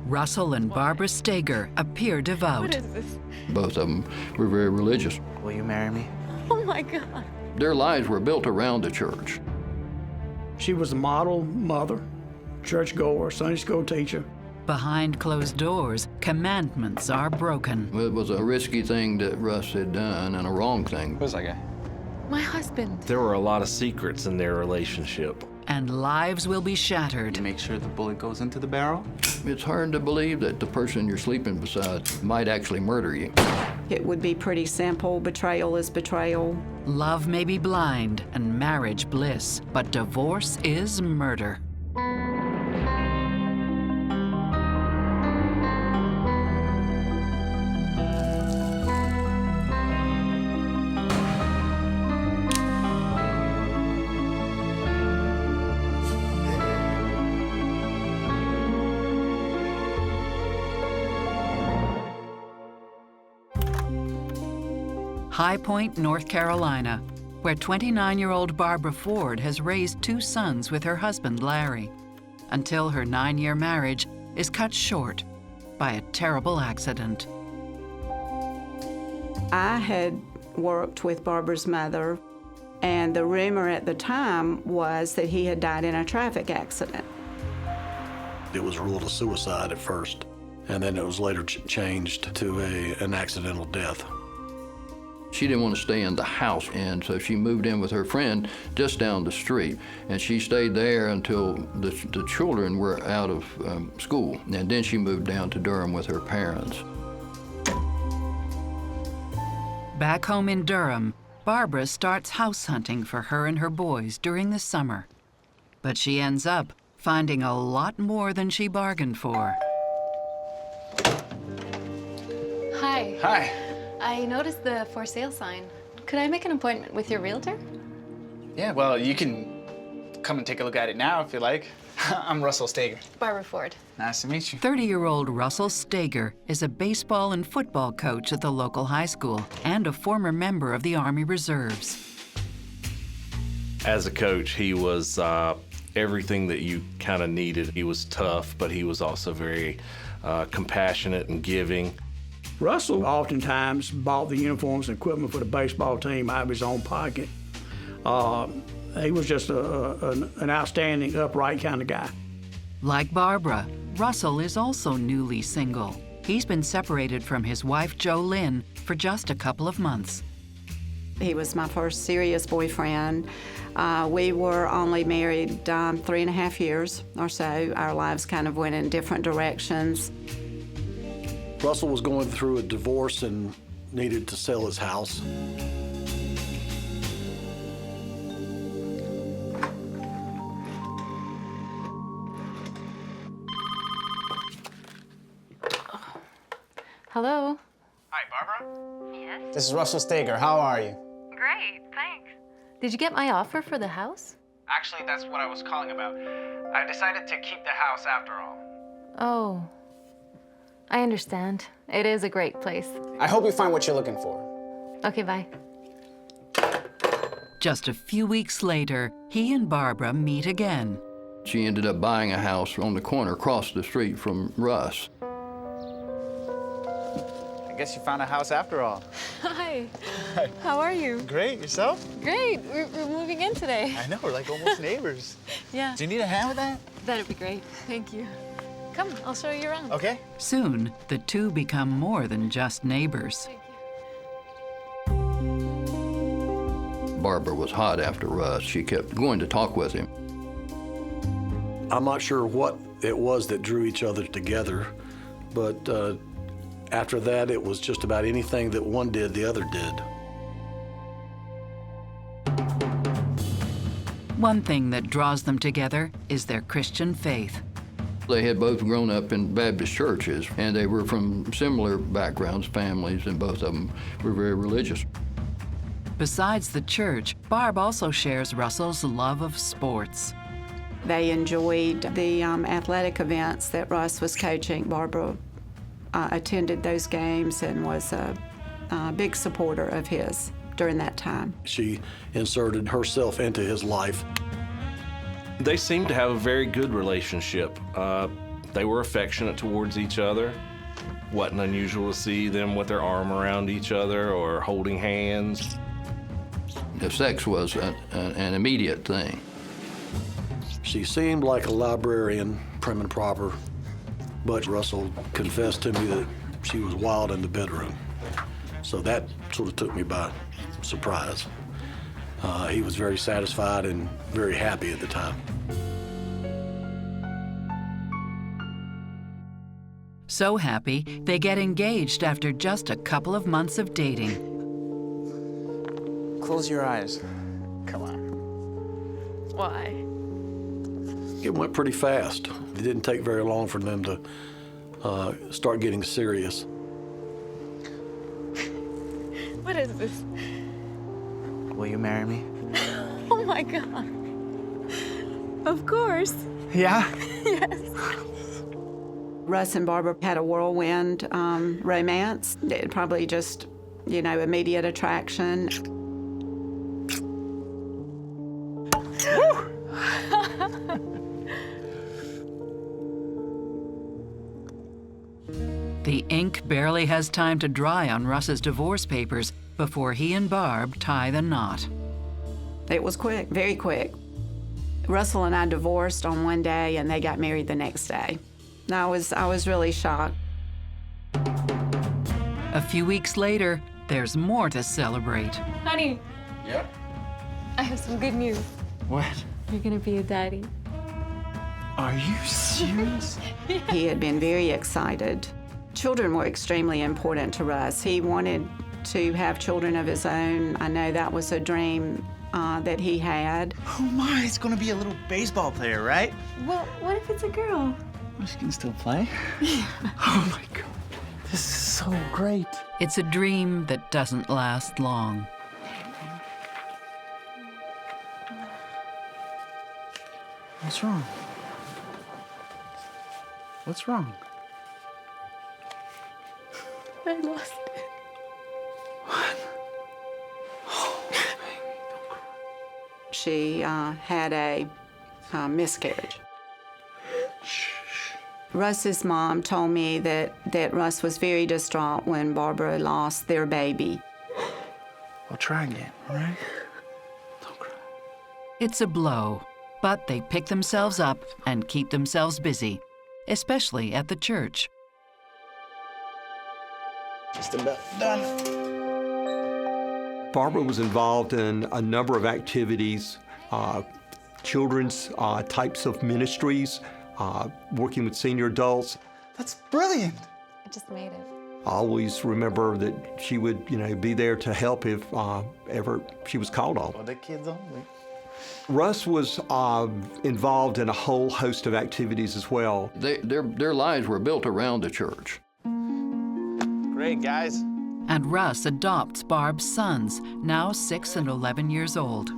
Russell and Barbara Steger appear devout. What is this? Both of them were very religious. Will you marry me? Oh my God. Their lives were built around the church. She was a model mother, churchgoer, Sunday school teacher. Behind closed doors, commandments are broken. It was a risky thing that Russ had done and a wrong thing. Who's that guy? My husband. There were a lot of secrets in their relationship. And lives will be shattered. Make sure the bullet goes into the barrel. It's hard to believe that the person you're sleeping beside might actually murder you. It would be pretty simple. Betrayal is betrayal. Love may be blind and marriage bliss, but divorce is murder. High Point, North Carolina, where 29-year-old Barbara Ford has raised 2 sons with her husband, Larry, until her 9-year marriage is cut short by a terrible accident. I had worked with Barbara's mother, and the rumor at the time was that he had died in a traffic accident. It was ruled a suicide at first, and then it was later changed to an accidental death. She didn't want to stay in the house, and so she moved in with her friend just down the street. And she stayed there until the children were out of school. And then she moved down to Durham with her parents. Back home in Durham, Barbara starts house hunting for her and her boys during the summer. But she ends up finding a lot more than she bargained for. Hi. Hi. I noticed the for sale sign. Could I make an appointment with your realtor? Yeah, well, you can come and take a look at it now if you like. I'm Russell Steger. Barbara Ford. Nice to meet you. 30-year-old Russell Steger is a baseball and football coach at the local high school and a former member of the Army Reserves. As a coach, he was everything that you kind of needed. He was tough, but he was also very compassionate and giving. Russell oftentimes bought the uniforms and equipment for the baseball team out of his own pocket. He was just an outstanding, upright kind of guy. Like Barbara, Russell is also newly single. He's been separated from his wife, Jo Lynn, for just a couple of months. He was my first serious boyfriend. We were only married 3.5 years or so. Our lives kind of went in different directions. Russell was going through a divorce and needed to sell his house. Hello? Hi, Barbara. Yes? This is Russell Steger. How are you? Great, thanks. Did you get my offer for the house? Actually, that's what I was calling about. I decided to keep the house after all. Oh, I understand. It is a great place. I hope you find what you're looking for. Okay, bye. Just a few weeks later, he and Barbara meet again. She ended up buying a house on the corner across the street from Russ. I guess you found a house after all. Hi. How are you? Great. Yourself? Great. We're moving in today. I know. We're like almost neighbors. Yeah. Do you need a hand with that? That'd be great. Thank you. Come, I'll show you around. Okay. Soon, the two become more than just neighbors. Thank you. Barbara was hot after Russ. She kept going to talk with him. I'm not sure what it was that drew each other together, but after that, it was just about anything that one did, the other did. One thing that draws them together is their Christian faith. They had both grown up in Baptist churches, and they were from similar backgrounds, families, and both of them were very religious. Besides the church, Barb also shares Russell's love of sports. They enjoyed the athletic events that Russ was coaching. Barbara attended those games and was a big supporter of his during that time. She inserted herself into his life. They seemed to have a very good relationship. They were affectionate towards each other. Wasn't unusual to see them with their arm around each other or holding hands. The sex was an immediate thing. She seemed like a librarian, prim and proper, but Russell confessed to me that she was wild in the bedroom. So that sort of took me by surprise. He was very satisfied and very happy at the time. So happy, they get engaged after just a couple of months of dating. Close your eyes. Come on. Why? It went pretty fast. It didn't take very long for them to start getting serious. What is this? Will you marry me? Oh my God. Of course. Yeah? Yes. Russ and Barbara had a whirlwind romance. It probably just, immediate attraction. The ink barely has time to dry on Russ's divorce papers before he and Barb tie the knot. It was quick, very quick. Russell and I divorced on one day, and they got married the next day. And I was really shocked. A few weeks later, there's more to celebrate. Honey, Yep. I have some good news. What? You're gonna be a daddy. Are you serious? He had been very excited. Children were extremely important to Russ. He wanted to have children of his own. I know that was a dream that he had. Oh my, it's gonna be a little baseball player, right? Well, what if it's a girl? Well, she can still play. Oh my God. This is so great. It's a dream that doesn't last long. What's wrong? What's wrong? I lost it. She had a miscarriage. Russ's mom told me that Russ was very distraught when Barbara lost their baby. I'll try again, all right? Don't cry. It's a blow, but they pick themselves up and keep themselves busy, especially at the church. Just about done. Barbara was involved in a number of activities, children's types of ministries, working with senior adults. That's brilliant. I just made it. I always remember that she would, be there to help if ever she was called on. For the kids only. Russ was involved in a whole host of activities as well. Their lives were built around the church. Great, guys. And Russ adopts Barb's sons, now 6 and 11 years old.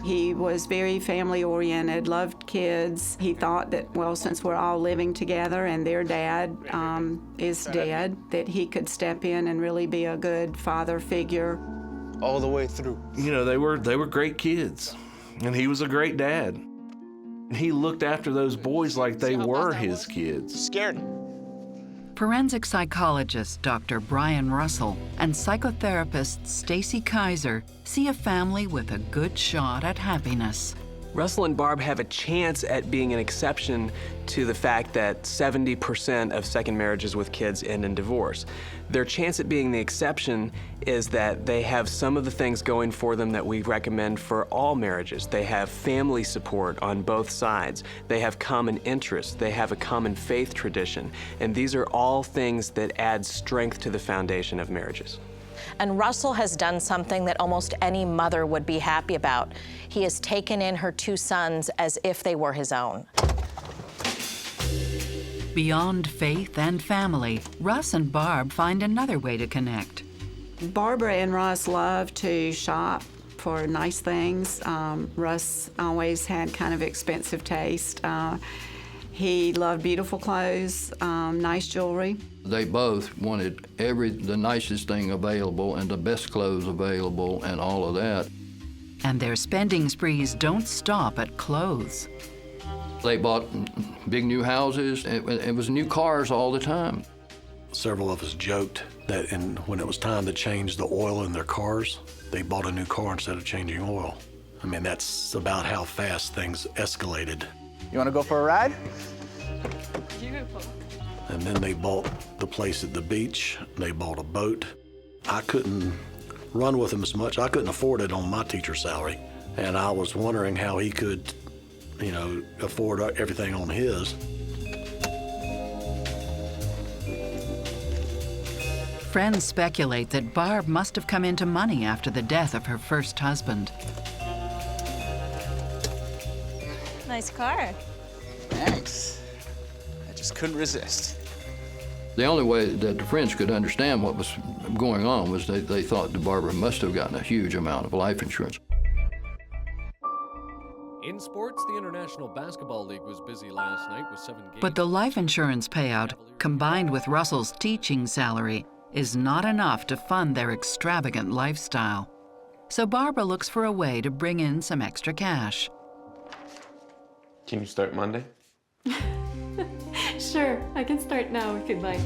He was very family-oriented, loved kids. He thought that, well, since we're all living together and their dad is dead, that he could step in and really be a good father figure. All the way through. They were great kids, and he was a great dad. He looked after those boys like they were his kids. Scared. Forensic psychologist Dr. Brian Russell and psychotherapist Stacy Kaiser see a family with a good shot at happiness. Russell and Barb have a chance at being an exception to the fact that 70% of second marriages with kids end in divorce. Their chance at being the exception is that they have some of the things going for them that we recommend for all marriages. They have family support on both sides. They have common interests. They have a common faith tradition. And these are all things that add strength to the foundation of marriages. And Russell has done something that almost any mother would be happy about. He has taken in her 2 sons as if they were his own. Beyond faith and family, Russ and Barb find another way to connect. Barbara and Russ love to shop for nice things. Russ always had kind of expensive taste. He loved beautiful clothes, nice jewelry. They both wanted the nicest thing available and the best clothes available and all of that. And their spending sprees don't stop at clothes. They bought big new houses. It was new cars all the time. Several of us joked that when it was time to change the oil in their cars, they bought a new car instead of changing oil. I mean, that's about how fast things escalated. You want to go for a ride? Beautiful. And then they bought the place at the beach. They bought a boat. I couldn't run with them as much. I couldn't afford it on my teacher's salary. And I was wondering how he could, afford everything on his. Friends speculate that Barb must have come into money after the death of her first husband. Nice car. Thanks. I just couldn't resist. The only way that the friends could understand what was going on was they thought that Barbara must have gotten a huge amount of life insurance. In sports, the International Basketball League was busy last night with 7 games. But the life insurance payout, combined with Russell's teaching salary, is not enough to fund their extravagant lifestyle. So Barbara looks for a way to bring in some extra cash. Can you start Monday? Sure, I can start now if you'd like.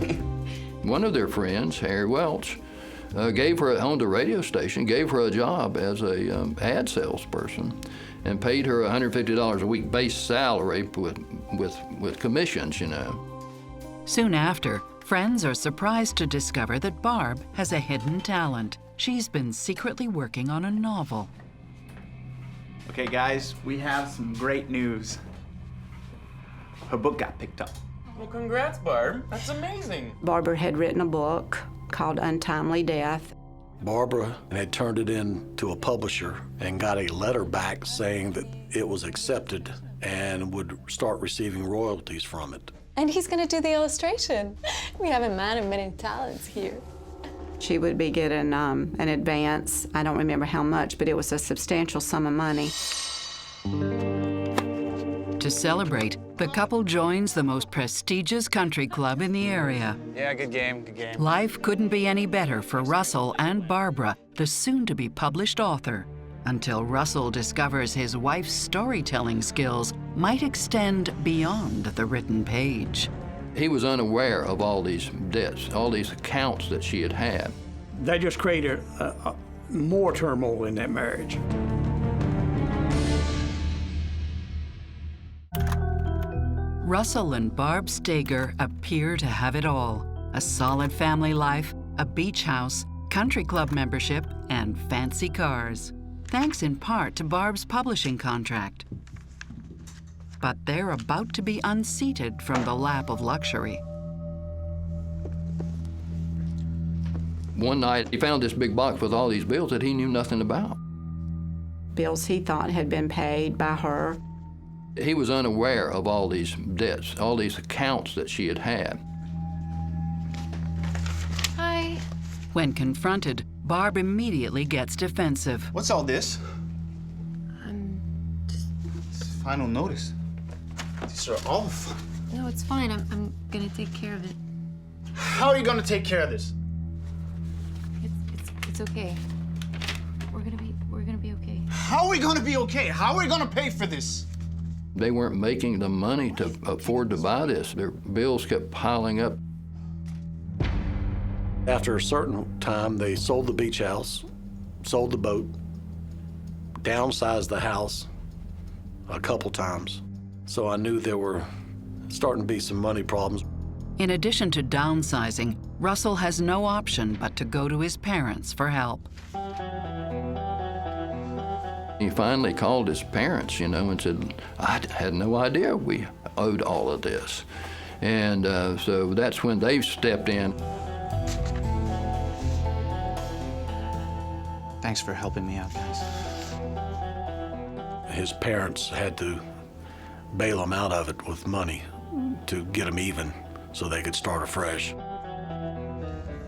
One of their friends, Harry Welch, owned a radio station, gave her a job as a ad salesperson, and paid her $150 a week base salary with commissions, Soon after, friends are surprised to discover that Barb has a hidden talent. She's been secretly working on a novel. Okay, guys, we have some great news. Her book got picked up. Well, congrats, Barb. That's amazing. Barbara had written a book called Untimely Death. Barbara had turned it in to a publisher and got a letter back saying that it was accepted and would start receiving royalties from it. And he's gonna do the illustration. We have a man of many talents here. She would be getting an advance. I don't remember how much, but it was a substantial sum of money. To celebrate, the couple joins the most prestigious country club in the area. Yeah, good game, good game. Life couldn't be any better for Russell and Barbara, the soon-to-be published author, until Russell discovers his wife's storytelling skills might extend beyond the written page. He was unaware of all these debts, all these accounts that she had had. They just created more turmoil in that marriage. Russell and Barb Stager appear to have it all: a solid family life, a beach house, country club membership, and fancy cars. Thanks in part to Barb's publishing contract. But they're about to be unseated from the lap of luxury. One night, he found this big box with all these bills that he knew nothing about. Bills he thought had been paid by her. He was unaware of all these debts, all these accounts that she had had. Hi. When confronted, Barb immediately gets defensive. What's all this? Just... It's final notice. These are off. No, it's fine. I'm gonna take care of it. How are you gonna take care of this? It's okay. We're gonna be okay. How are we gonna be okay? How are we gonna pay for this? They weren't making the money to afford to buy this. Their bills kept piling up. After a certain time, they sold the beach house, sold the boat, downsized the house a couple times. So I knew there were starting to be some money problems. In addition to downsizing, Russell has no option but to go to his parents for help. He finally called his parents, and said, I had no idea we owed all of this. And so that's when they stepped in. Thanks for helping me out, guys. His parents had to bail him out of it with money to get him even so they could start afresh.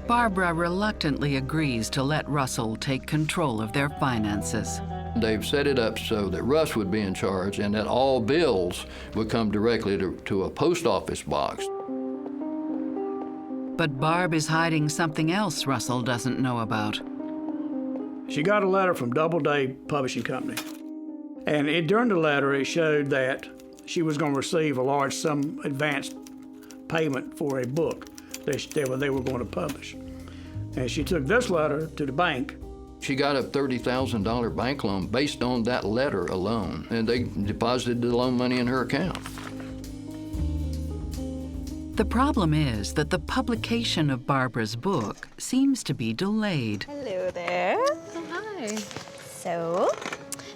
Barbara reluctantly agrees to let Russell take control of their finances. They've set it up so that Russ would be in charge and that all bills would come directly to a post office box. But Barb is hiding something else Russell doesn't know about. She got a letter from Doubleday Publishing Company. And during the letter, it showed that she was going to receive a large sum advance payment for a book that they were going to publish. And she took this letter to the bank. She got a $30,000 bank loan based on that letter alone, and they deposited the loan money in her account. The problem is that the publication of Barbara's book seems to be delayed. Hello there. Oh, hi. So,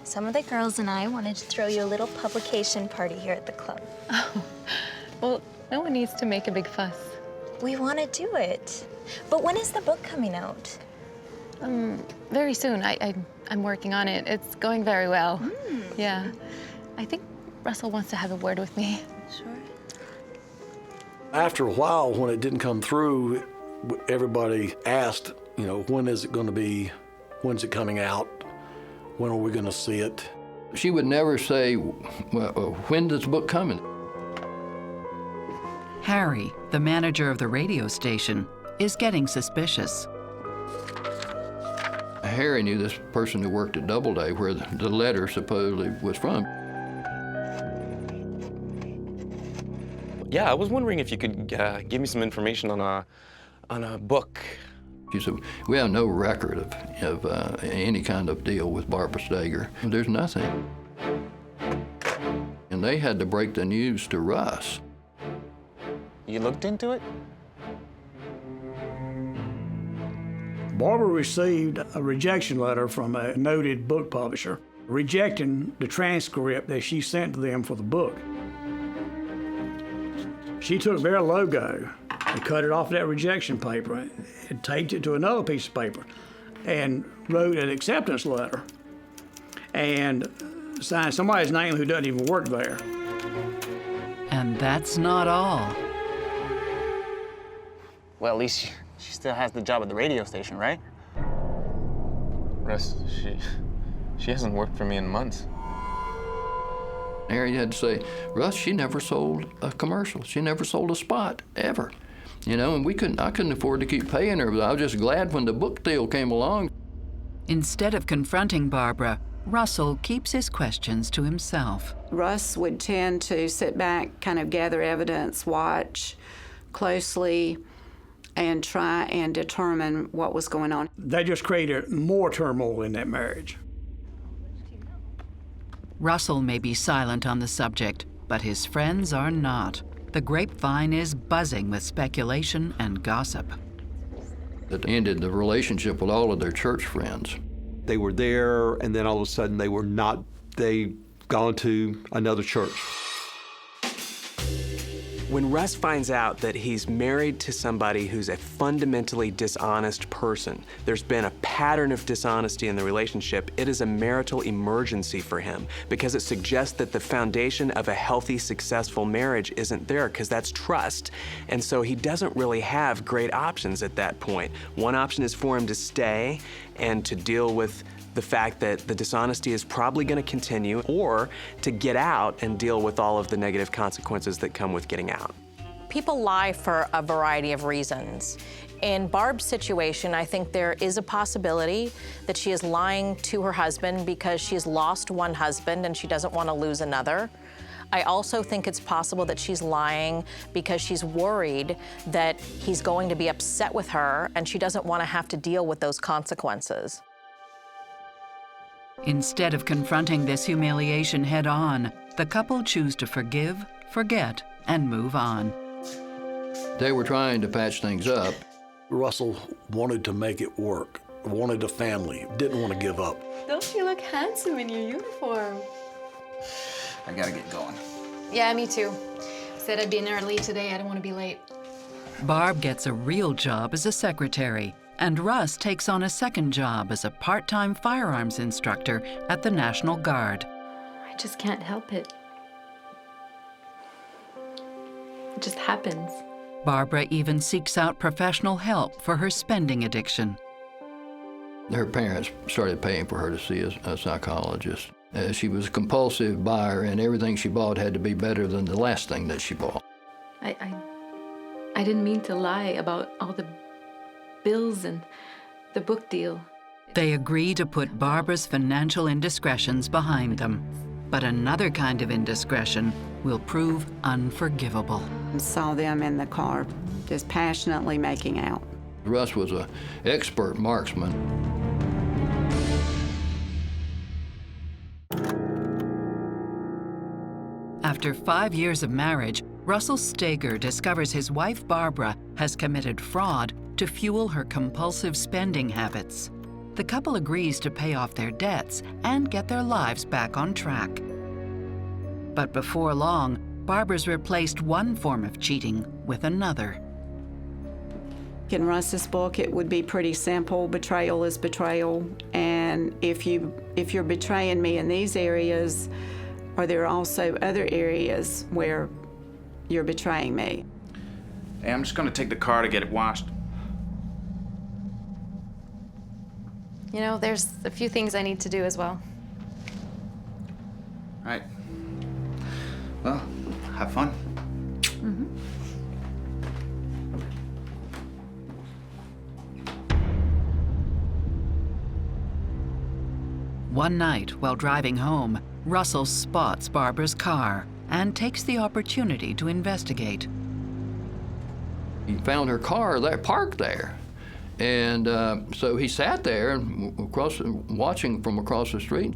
some of the girls and I wanted to throw you a little publication party here at the club. Oh, well, no one needs to make a big fuss. We want to do it. But when is the book coming out? Very soon. I'm working on it. It's going very well. Yeah. I think Russell wants to have a word with me. Sure. After a while, when it didn't come through, everybody asked, you know, when is it going to be? When's it coming out? When are we going to see it? She would never say, well, when is the book coming? Harry, the manager of the radio station, is getting suspicious. Harry knew this person who worked at Doubleday, where the letter supposedly was from. Yeah, I was wondering if you could give me some information on a book. She said, we have no record of any kind of deal with Barbara Steger. There's nothing. And they had to break the news to Russ. You looked into it? Barbara received a rejection letter from a noted book publisher rejecting the transcript that she sent to them for the book. She took their logo and cut it off that rejection paper and taped it to another piece of paper and wrote an acceptance letter and signed somebody's name who doesn't even work there. And that's not all. Well, at least she still has the job at the radio station, right? Russ, she hasn't worked for me in months. Harry had to say, Russ, she never sold a commercial. She never sold a spot, ever. You know, and I couldn't afford to keep paying her, but I was just glad when the book deal came along. Instead of confronting Barbara, Russell keeps his questions to himself. Russ would tend to sit back, kind of gather evidence, watch closely, and try and determine what was going on. That just created more turmoil in that marriage. Russell may be silent on the subject, but his friends are not. The grapevine is buzzing with speculation and gossip. It ended the relationship with all of their church friends. They were there, and then all of a sudden they were not. They gone to another church. When Russ finds out that he's married to somebody who's a fundamentally dishonest person, there's been a pattern of dishonesty in the relationship, it is a marital emergency for him because it suggests that the foundation of a healthy, successful marriage isn't there because that's trust. And so he doesn't really have great options at that point. One option is for him to stay and to deal with the fact that the dishonesty is probably going to continue, or to get out and deal with all of the negative consequences that come with getting out. People lie for a variety of reasons. In Barb's situation, I think there is a possibility that she is lying to her husband because she has lost one husband and she doesn't want to lose another. I also think it's possible that she's lying because she's worried that he's going to be upset with her and she doesn't want to have to deal with those consequences. Instead of confronting this humiliation head-on, the couple choose to forgive, forget, and move on. They were trying to patch things up. Russell wanted to make it work, wanted a family, didn't want to give up. Don't you look handsome in your uniform? I gotta get going. Yeah, me too. Said I'd be in early today. I don't want to be late. Barb gets a real job as a secretary, and Russ takes on a second job as a part-time firearms instructor at the National Guard. I just can't help it. It just happens. Barbara even seeks out professional help for her spending addiction. Her parents started paying for her to see a psychologist. She was a compulsive buyer, and everything she bought had to be better than the last thing that she bought. I didn't mean to lie about all the bills and the book deal. They agree to put Barbara's financial indiscretions behind them. But another kind of indiscretion will prove unforgivable. Saw them in the car just passionately making out. Russ was an expert marksman. After 5 years of marriage, Russell Steger discovers his wife Barbara has committed fraud to fuel her compulsive spending habits. The couple agrees to pay off their debts and get their lives back on track. But before long, Barbara's replaced one form of cheating with another. In Russ's book, it would be pretty simple. Betrayal is betrayal. And if you're betraying me in these areas, are there also other areas where you're betraying me? Hey, I'm just gonna take the car to get it washed. You know, there's a few things I need to do as well. All right. Well, have fun. One night, while driving home, Russell spots Barbara's car and takes the opportunity to investigate. He found her car parked there. And so he sat there watching from across the street.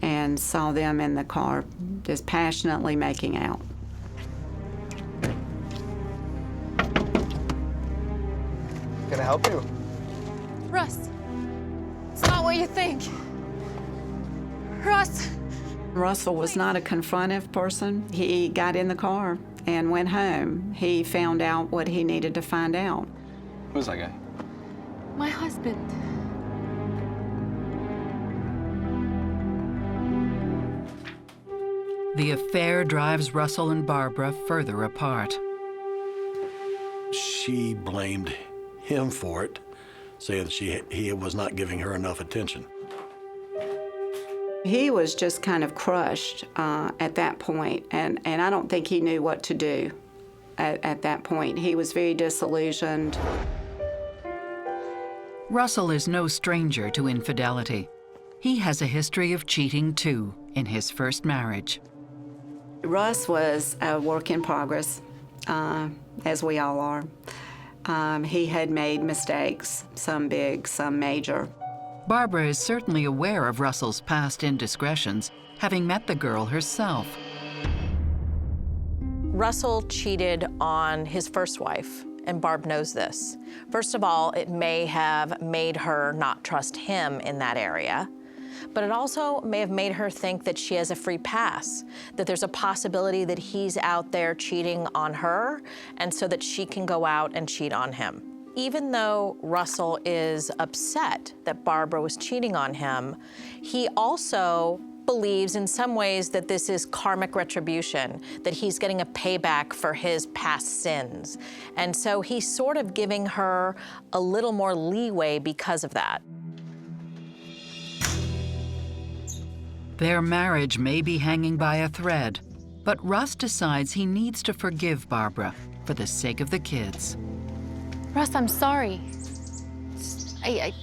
And saw them in the car just passionately making out. Can I help you? Russ, it's not what you think. Russ! Russell was not a confrontive person. He got in the car and went home. He found out what he needed to find out. Who's that guy? My husband. The affair drives Russell and Barbara further apart. She blamed him for it, saying that he was not giving her enough attention. He was just kind of crushed at that point, and I don't think he knew what to do at that point. He was very disillusioned. Russell is no stranger to infidelity. He has a history of cheating too in his first marriage. Russ was a work in progress, as we all are. He had made mistakes, some big, some major. Barbara is certainly aware of Russell's past indiscretions, having met the girl herself. Russell cheated on his first wife, and Barb knows this. First of all, it may have made her not trust him in that area, but it also may have made her think that she has a free pass, that there's a possibility that he's out there cheating on her, and so that she can go out and cheat on him. Even though Russell is upset that Barbara was cheating on him, he also believes in some ways that this is karmic retribution, that he's getting a payback for his past sins. And so he's sort of giving her a little more leeway because of that. Their marriage may be hanging by a thread, but Russ decides he needs to forgive Barbara for the sake of the kids. Russ, I'm sorry. I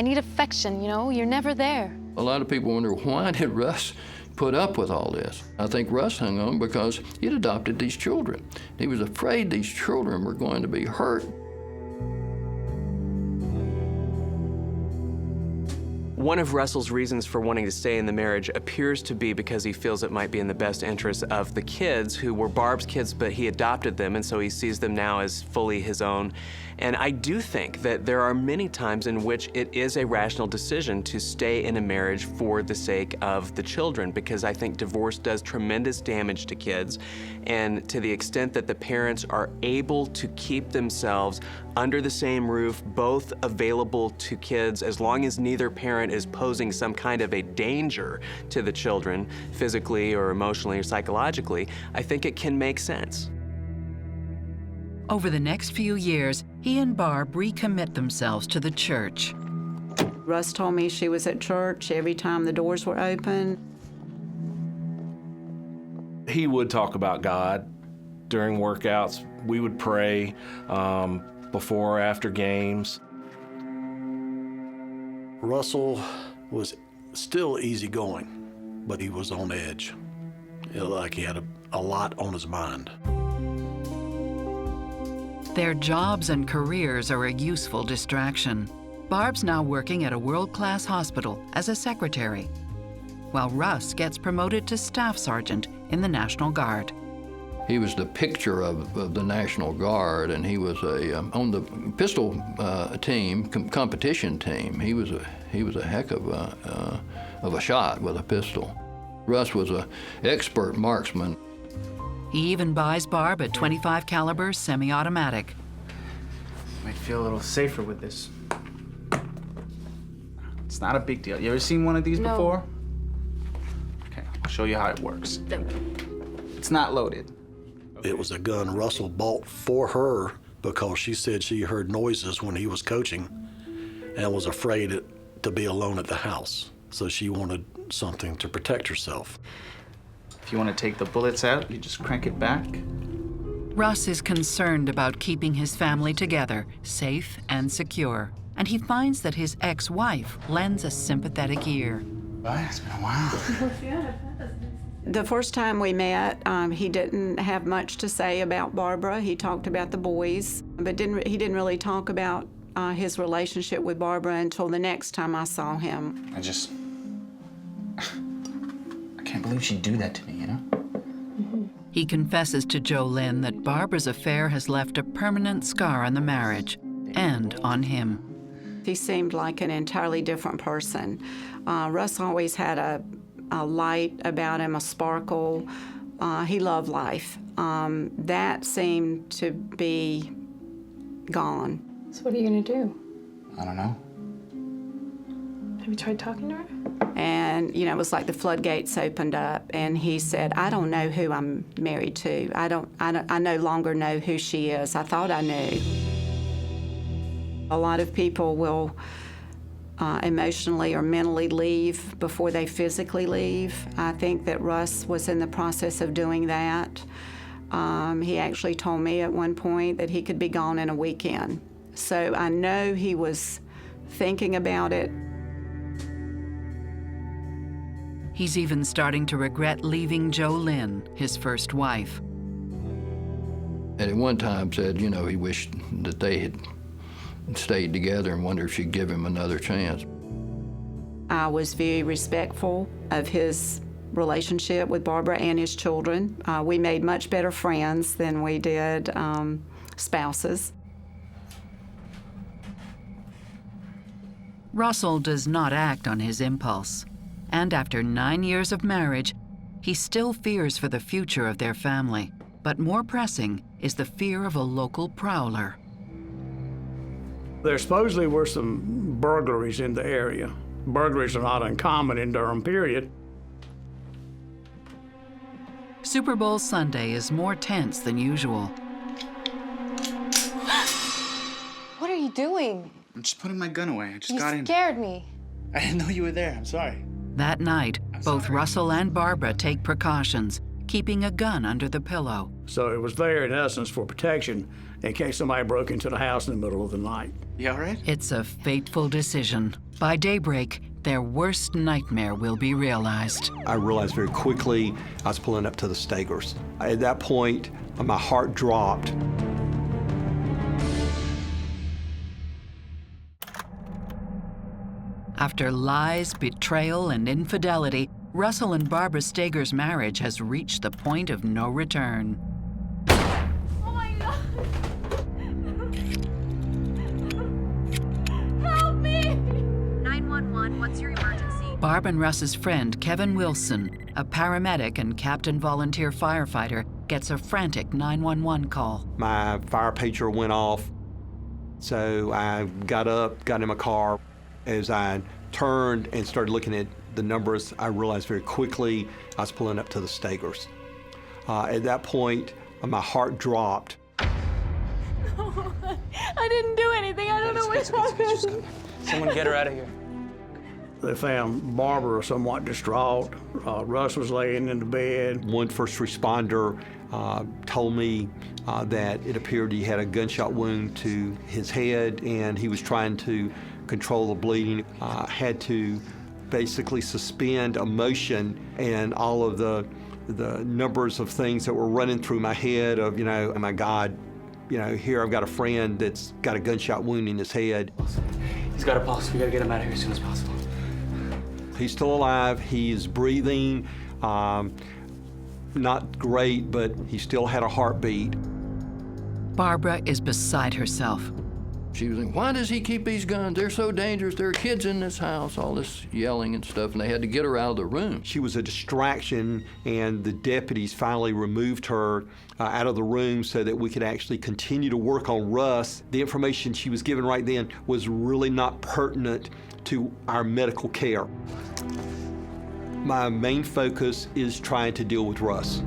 need affection, you know? You're never there. A lot of people wonder, why did Russ put up with all this? I think Russ hung on because he'd adopted these children. He was afraid these children were going to be hurt. One of Russell's reasons for wanting to stay in the marriage appears to be because he feels it might be in the best interest of the kids, who were Barb's kids, but he adopted them, and so he sees them now as fully his own. And I do think that there are many times in which it is a rational decision to stay in a marriage for the sake of the children, because I think divorce does tremendous damage to kids. And to the extent that the parents are able to keep themselves under the same roof, both available to kids, as long as neither parent is posing some kind of a danger to the children, physically or emotionally or psychologically, I think it can make sense. Over the next few years, he and Barb recommit themselves to the church. Russ told me she was at church every time the doors were open. He would talk about God during workouts. We would pray before or after games. Russell was still easygoing. but he was on edge. It looked like he had a lot on his mind. Their jobs and careers are a useful distraction. Barb's now working at a world-class hospital as a secretary, while Russ gets promoted to staff sergeant in the National Guard. He was the picture of the National Guard, and he was on the pistol team, competition team. He was a heck of a shot with a pistol. Russ was an expert marksman. He even buys Barb a .25 caliber semi-automatic. Might feel a little safer with this. It's not a big deal. You ever seen one of these before? Okay, I'll show you how it works. It's not loaded. It was a gun Russell bought for her because she said she heard noises when he was coaching and was afraid to be alone at the house. So she wanted something to protect herself. If you want to take the bullets out, you just crank it back. Russ is concerned about keeping his family together, safe and secure. And he finds that his ex-wife lends a sympathetic ear. It's been a while. The first time we met, he didn't have much to say about Barbara. He talked about the boys, but he didn't really talk about his relationship with Barbara until the next time I saw him. I can't believe she'd do that to me, you know? He confesses to Jolynn that Barbara's affair has left a permanent scar on the marriage and on him. He seemed like an entirely different person. Russ always had a light about him, a sparkle. He loved life. That seemed to be gone. So what are you gonna do? I don't know. Have you tried talking to her? And, you know, it was like the floodgates opened up, and he said, I don't know who I'm married to. I no longer know who she is. I thought I knew. A lot of people will emotionally or mentally leave before they physically leave. I think that Russ was in the process of doing that. He actually told me at one point that he could be gone in a weekend. So I know he was thinking about it. He's even starting to regret leaving Jolynn, his first wife. And at one time said, you know, he wished that they had stayed together and wondered if she'd give him another chance. I was very respectful of his relationship with Barbara and his children. We made much better friends than we did spouses. Russell does not act on his impulse. And after 9 years of marriage, he still fears for the future of their family. But more pressing is the fear of a local prowler. There supposedly were some burglaries in the area. Burglaries are not uncommon in Durham, period. Super Bowl Sunday is more tense than usual. What are you doing? I'm just putting my gun away. I just You got in. scared me. I didn't know you were there. I'm sorry. That night, both Russell and Barbara take precautions, keeping a gun under the pillow. So it was there, in essence, for protection in case somebody broke into the house in the middle of the night. You all right? It's a fateful decision. By daybreak, their worst nightmare will be realized. I realized very quickly I was pulling up to the Stagers. At that point, my heart dropped. After lies, betrayal, and infidelity, Russell and Barbara Stager's marriage has reached the point of no return. Oh my God! Help me! 911, what's your emergency? Barb and Russ's friend, Kevin Wilson, a paramedic and captain volunteer firefighter, gets a frantic 911 call. My fire pager went off, so I got up, got in my car. As I turned and started looking at the numbers, I realized very quickly I was pulling up to the Stagers. At that point, my heart dropped. I didn't do anything. I don't know what happened. Someone get her out of here. They found Barbara somewhat distraught. Russ was laying in the bed. One first responder told me that it appeared he had a gunshot wound to his head and he was trying to control the bleeding. Had to basically suspend emotion and all of the numbers of things that were running through my head of, oh my God, here I've got a friend that's got a gunshot wound in his head. He's got a pulse. We gotta get him out of here as soon as possible. He's still alive. He is breathing. Not great, but he still had a heartbeat. Barbara is beside herself. She was like, why does he keep these guns? They're so dangerous. There are kids in this house, all this yelling and stuff, and they had to get her out of the room. She was a distraction, and the deputies finally removed her out of the room so that we could actually continue to work on Russ. The information she was given right then was really not pertinent to our medical care. My main focus is trying to deal with Russ.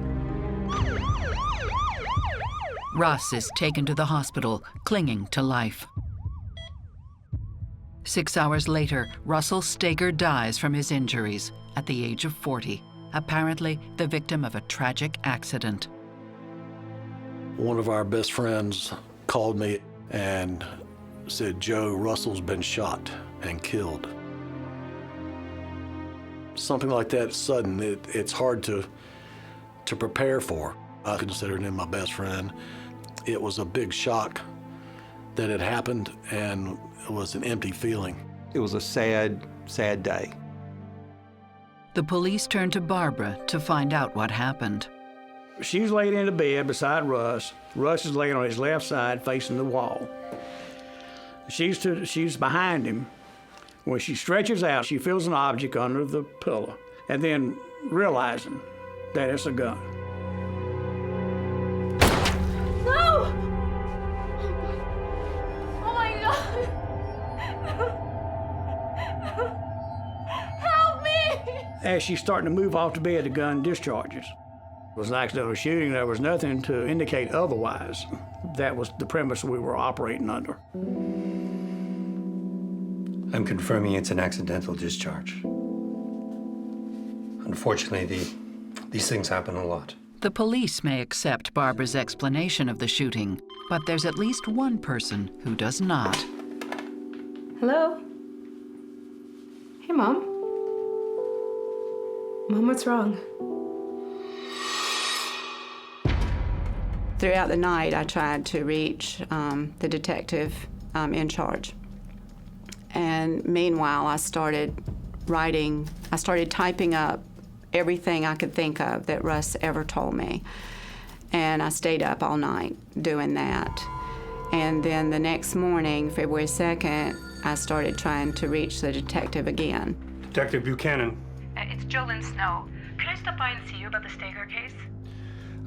Russ is taken to the hospital, clinging to life. 6 hours later, Russell Steger dies from his injuries at the age of 40, apparently the victim of a tragic accident. One of our best friends called me and said, Joe, Russell's been shot and killed. Something like that sudden, it's hard to prepare for. I considered him my best friend. It was a big shock that it happened, and it was an empty feeling. It was a sad, sad day. The police turned to Barbara to find out what happened. She's laid in the bed beside Russ. Russ is laying on his left side facing the wall. She's behind him. When she stretches out, she feels an object under the pillow, and then realizing that it's a gun. No! Oh my God! Help me! As she's starting to move off the bed, the gun discharges. It was an accidental shooting. There was nothing to indicate otherwise. That was the premise we were operating under. I'm confirming it's an accidental discharge. Unfortunately, these things happen a lot. The police may accept Barbara's explanation of the shooting, but there's at least one person who does not. Hello? Hey, Mom. Mom, what's wrong? Throughout the night, I tried to reach the detective in charge. And meanwhile, I started typing up everything I could think of that Russ ever told me. And I stayed up all night doing that. And then the next morning, February 2nd, I started trying to reach the detective again. Detective Buchanan. It's Jolyn Snow. Could I stop by and see you about the Steger case?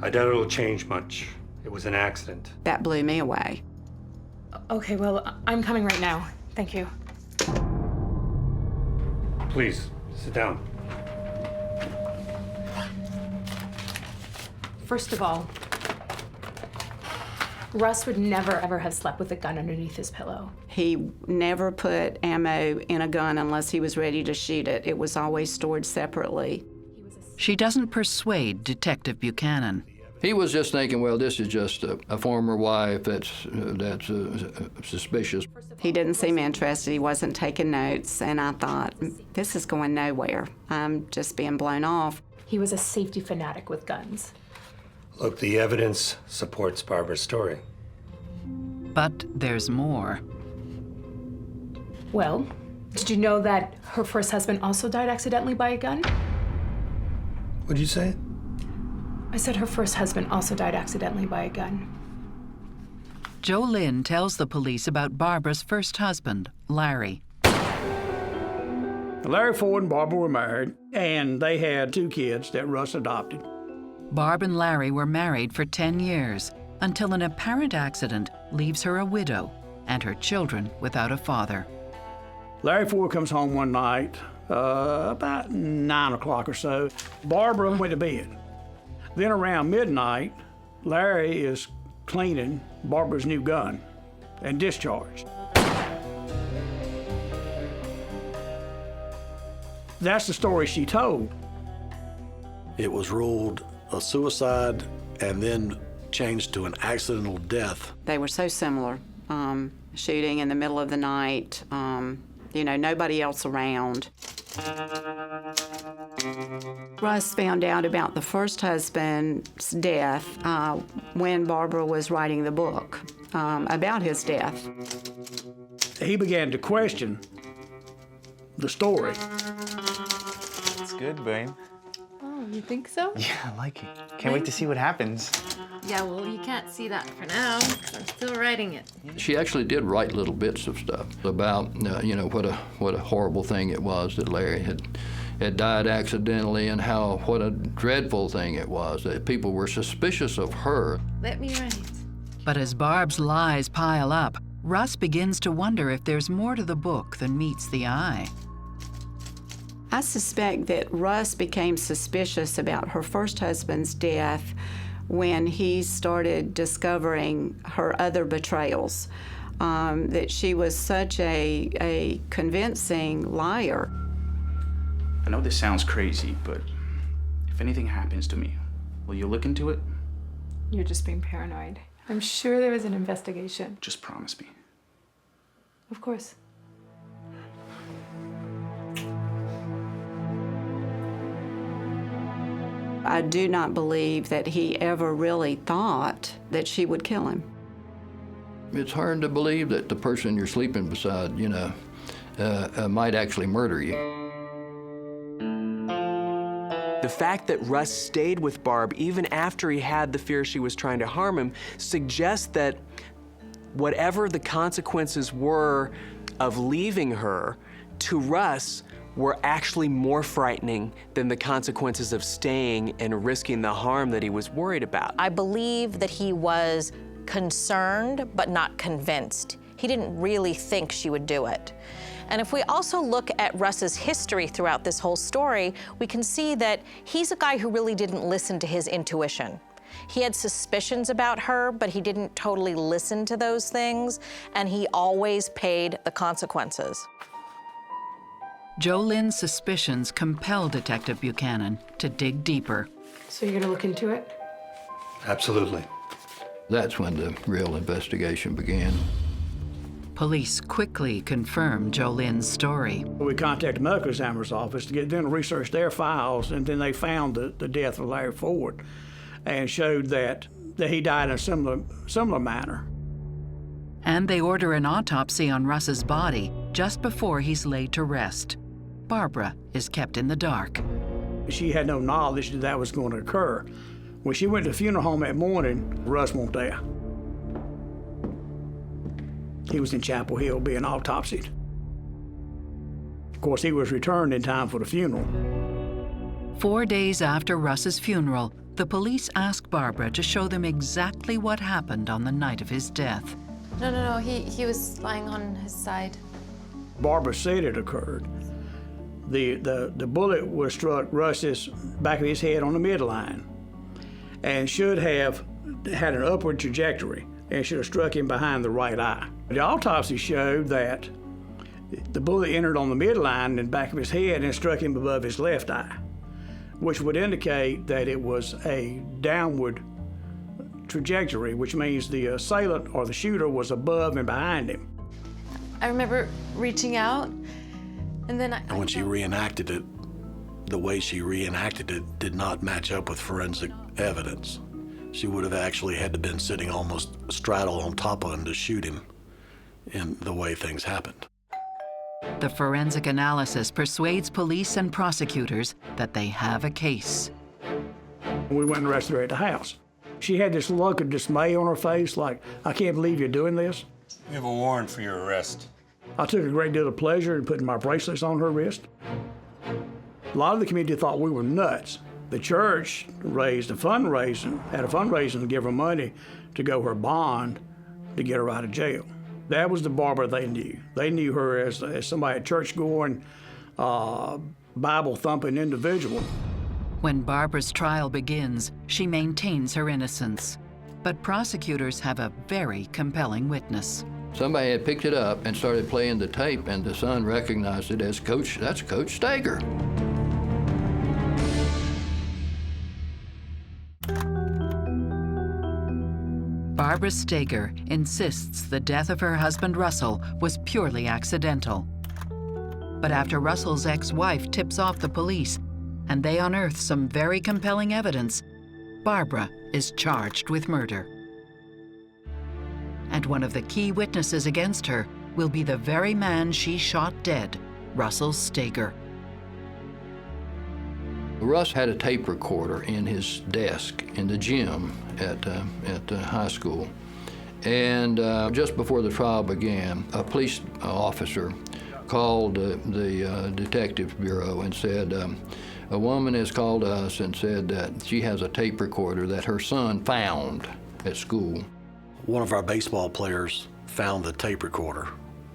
I doubt it'll change much. It was an accident. That blew me away. Okay, well, I'm coming right now. Thank you. Please, sit down. First of all, Russ would never, ever have slept with a gun underneath his pillow. He never put ammo in a gun unless he was ready to shoot it. It was always stored separately. She doesn't persuade Detective Buchanan. He was just thinking, well, this is just a former wife that's suspicious. He didn't seem interested. He wasn't taking notes, and I thought, this is going nowhere. I'm just being blown off. He was a safety fanatic with guns. Look, the evidence supports Barbara's story. But there's more. Well, did you know that her first husband also died accidentally by a gun? What'd you say? I said her first husband also died accidentally by a gun. Jolyn tells the police about Barbara's first husband, Larry. Larry Ford and Barbara were married, and they had 2 kids that Russ adopted. Barb and Larry were married for 10 years until an apparent accident leaves her a widow and her children without a father. Larry Ford comes home one night, about 9 o'clock or so. Barbara went to bed. Then around midnight, Larry is cleaning Barbara's new gun and discharged. That's the story she told. It was ruled a suicide and then changed to an accidental death. They were so similar. Shooting in the middle of the night, nobody else around. Russ found out about the first husband's death when Barbara was writing the book about his death. He began to question the story. It's good, babe. Oh, you think so? Yeah, I like it. Can't wait to see what happens. Yeah, well, you can't see that for now, 'cause I'm still writing it. She actually did write little bits of stuff about, you know, what a horrible thing it was that Larry had died accidentally, and what a dreadful thing it was that people were suspicious of her. Let me write. But as Barb's lies pile up, Russ begins to wonder if there's more to the book than meets the eye. I suspect that Russ became suspicious about her first husband's death when he started discovering her other betrayals, that she was such a convincing liar. I know this sounds crazy, but if anything happens to me, will you look into it? You're just being paranoid. I'm sure there was an investigation. Just promise me. Of course. I do not believe that he ever really thought that she would kill him. It's hard to believe that the person you're sleeping beside, you know, might actually murder you. The fact that Russ stayed with Barb even after he had the fear she was trying to harm him suggests that whatever the consequences were of leaving her, to Russ, were actually more frightening than the consequences of staying and risking the harm that he was worried about. I believe that he was concerned, but not convinced. He didn't really think she would do it. And if we also look at Russ's history throughout this whole story, we can see that he's a guy who really didn't listen to his intuition. He had suspicions about her, but he didn't totally listen to those things, and he always paid the consequences. Jolynn's suspicions compel Detective Buchanan to dig deeper. So you're gonna look into it? Absolutely. That's when the real investigation began. Police quickly confirm Jolynn's story. We contacted the medical examiner's office to get them to research their files, and then they found the death of Larry Ford and showed that he died in a similar manner. And they order an autopsy on Russ's body just before he's laid to rest. Barbara is kept in the dark. She had no knowledge that was going to occur. When she went to the funeral home that morning, Russ wasn't there. He was in Chapel Hill being autopsied. Of course, he was returned in time for the funeral. 4 days after Russ's funeral, the police ask Barbara to show them exactly what happened on the night of his death. No, he was lying on his side. Barbara said it occurred. The bullet was struck Russ's back of his head on the midline and should have had an upward trajectory and should have struck him behind the right eye. The autopsy showed that the bullet entered on the midline in the back of his head and struck him above his left eye, which would indicate that it was a downward trajectory, which means the assailant or the shooter was above and behind him. I remember reaching out, and then And when she reenacted it, the way she reenacted it did not match up with forensic evidence. She would have actually had to been sitting almost straddle on top of him to shoot him in the way things happened. The forensic analysis persuades police and prosecutors that they have a case. We went and arrested her at the house. She had this look of dismay on her face, like, I can't believe you're doing this. We have a warrant for your arrest. I took a great deal of pleasure in putting my bracelets on her wrist. A lot of the community thought we were nuts. The church had a fundraising to give her money to go her bond to get her out of jail. That was the Barbara they knew. They knew her as somebody, a church-going, Bible-thumping individual. When Barbara's trial begins, she maintains her innocence. But prosecutors have a very compelling witness. Somebody had picked it up and started playing the tape, and the son recognized it as that's Coach Stager. Barbara Stager insists the death of her husband Russell was purely accidental. But after Russell's ex-wife tips off the police and they unearth some very compelling evidence, Barbara is charged with murder. And one of the key witnesses against her will be the very man she shot dead, Russell Steger. Russ had a tape recorder in his desk in the gym at high school. And just before the trial began, a police officer called the detective bureau and said, a woman has called us and said that she has a tape recorder that her son found at school. One of our baseball players found the tape recorder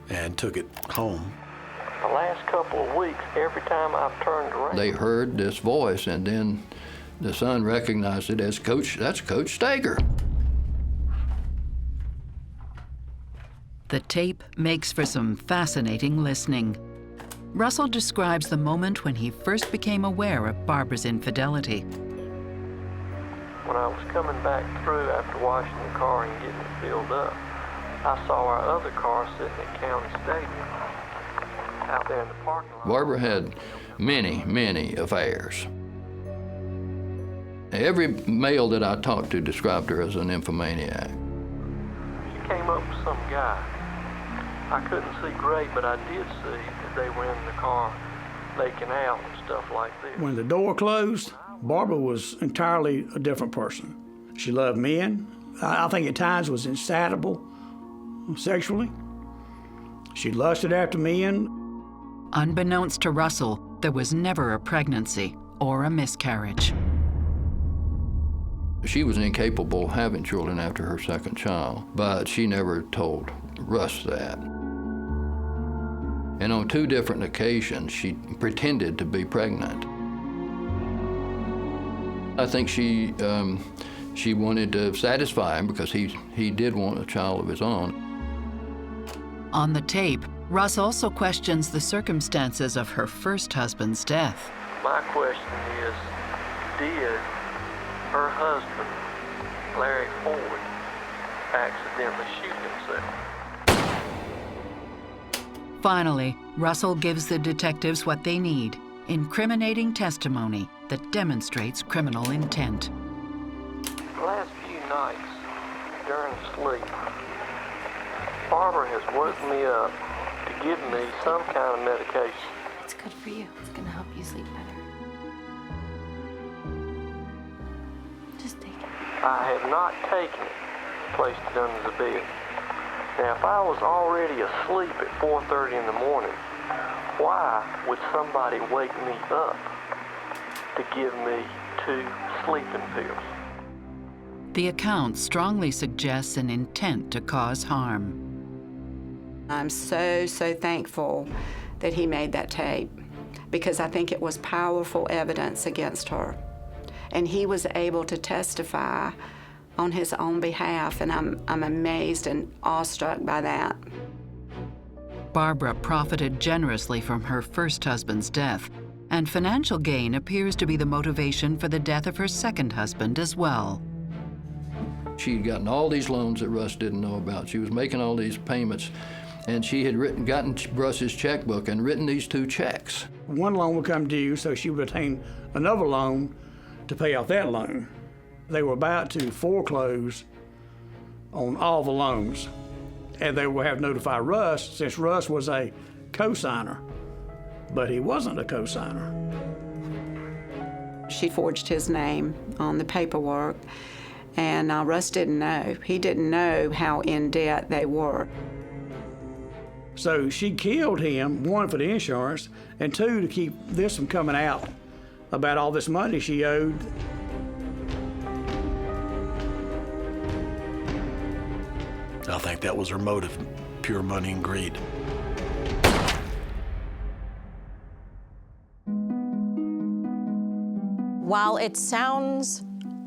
and took it home. The last couple of weeks, every time I've turned around, They heard this voice, and then the son recognized it as that's Coach Steger. The tape makes for some fascinating listening. Russell describes the moment when he first became aware of Barbara's infidelity. when I was coming back through after washing the car and getting it filled up, I saw our other car sitting at County Stadium out there in the parking lot. Barbara had many, many affairs. Every male that I talked to described her as an nymphomaniac. She came up with some guy. I couldn't see great, but I did see that they were in the car making out and stuff like this. When the door closed, Barbara was entirely a different person. She loved men. I think at times was insatiable sexually. She lusted after men. Unbeknownst to Russell, there was never a pregnancy or a miscarriage. She was incapable of having children after her second child, but she never told Russ that. And on 2 different occasions, she pretended to be pregnant. I think she wanted to satisfy him because he did want a child of his own. On the tape, Russ also questions the circumstances of her first husband's death. My question is, did her husband, Larry Ford, accidentally shoot himself? Finally, Russell gives the detectives what they need: incriminating testimony that demonstrates criminal intent. The last few nights, during sleep, Barbara has woken me up to give me some kind of medication. It's good for you. It's gonna help you sleep better. Just take it. I have not taken it, placed it under the bed. Now, if I was already asleep at 4:30 in the morning, why would somebody wake me up to give me 2 sleeping pills? The account strongly suggests an intent to cause harm. I'm so thankful that he made that tape, because I think it was powerful evidence against her. And he was able to testify on his own behalf, and I'm amazed and awestruck by that. Barbara profited generously from her first husband's death, and financial gain appears to be the motivation for the death of her second husband as well. She'd gotten all these loans that Russ didn't know about. She was making all these payments, and she had gotten Russ's checkbook and written these 2 checks. One loan would come due, so she would obtain another loan to pay off that loan. They were about to foreclose on all the loans, and they would have notified Russ, since Russ was a co-signer, but he wasn't a co-signer. She forged his name on the paperwork, and Russ didn't know. He didn't know how in debt they were. So she killed him, 1, for the insurance, and 2, to keep this from coming out about all this money she owed. I think that was her motive, pure money and greed. While it sounds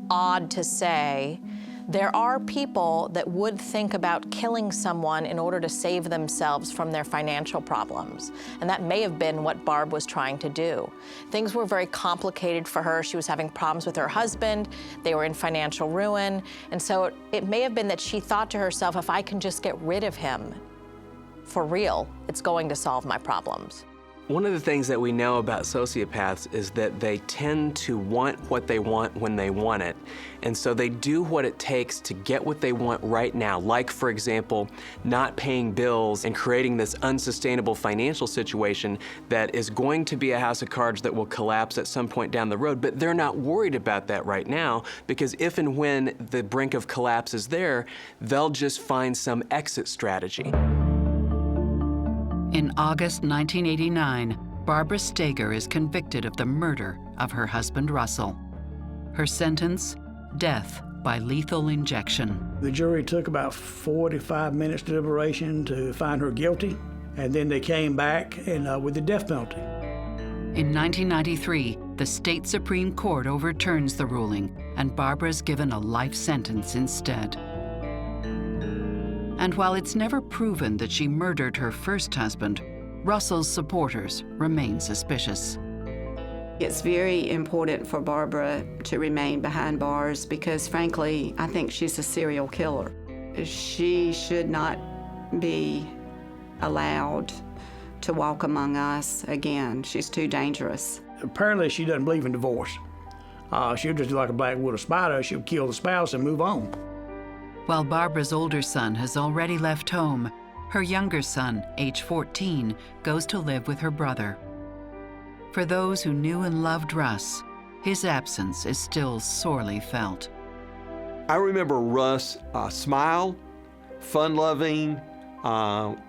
odd to say, there are people that would think about killing someone in order to save themselves from their financial problems. And that may have been what Barb was trying to do. Things were very complicated for her. She was having problems with her husband. They were in financial ruin. And so it may have been that she thought to herself, if I can just get rid of him for real, it's going to solve my problems. One of the things that we know about sociopaths is that they tend to want what they want when they want it. And so they do what it takes to get what they want right now. Like, for example, not paying bills and creating this unsustainable financial situation that is going to be a house of cards that will collapse at some point down the road. But they're not worried about that right now, because if and when the brink of collapse is there, they'll just find some exit strategy. In August 1989, Barbara Steger is convicted of the murder of her husband, Russell. Her sentence, death by lethal injection. The jury took about 45 minutes deliberation to find her guilty, and then they came back with the death penalty. In 1993, the state Supreme Court overturns the ruling, and Barbara's given a life sentence instead. And while it's never proven that she murdered her first husband, Russell's supporters remain suspicious. It's very important for Barbara to remain behind bars because, frankly, I think she's a serial killer. She should not be allowed to walk among us again. She's too dangerous. Apparently, she doesn't believe in divorce. She'll just do like a black widow spider. She'll kill the spouse and move on. While Barbara's older son has already left home, her younger son, age 14, goes to live with her brother. For those who knew and loved Russ, his absence is still sorely felt. I remember Russ smile, fun-loving,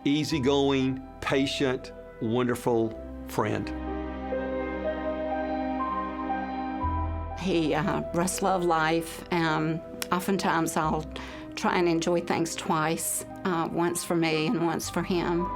easygoing, patient, wonderful friend. Russ loved life. Oftentimes I'll try and enjoy things twice, once for me and once for him.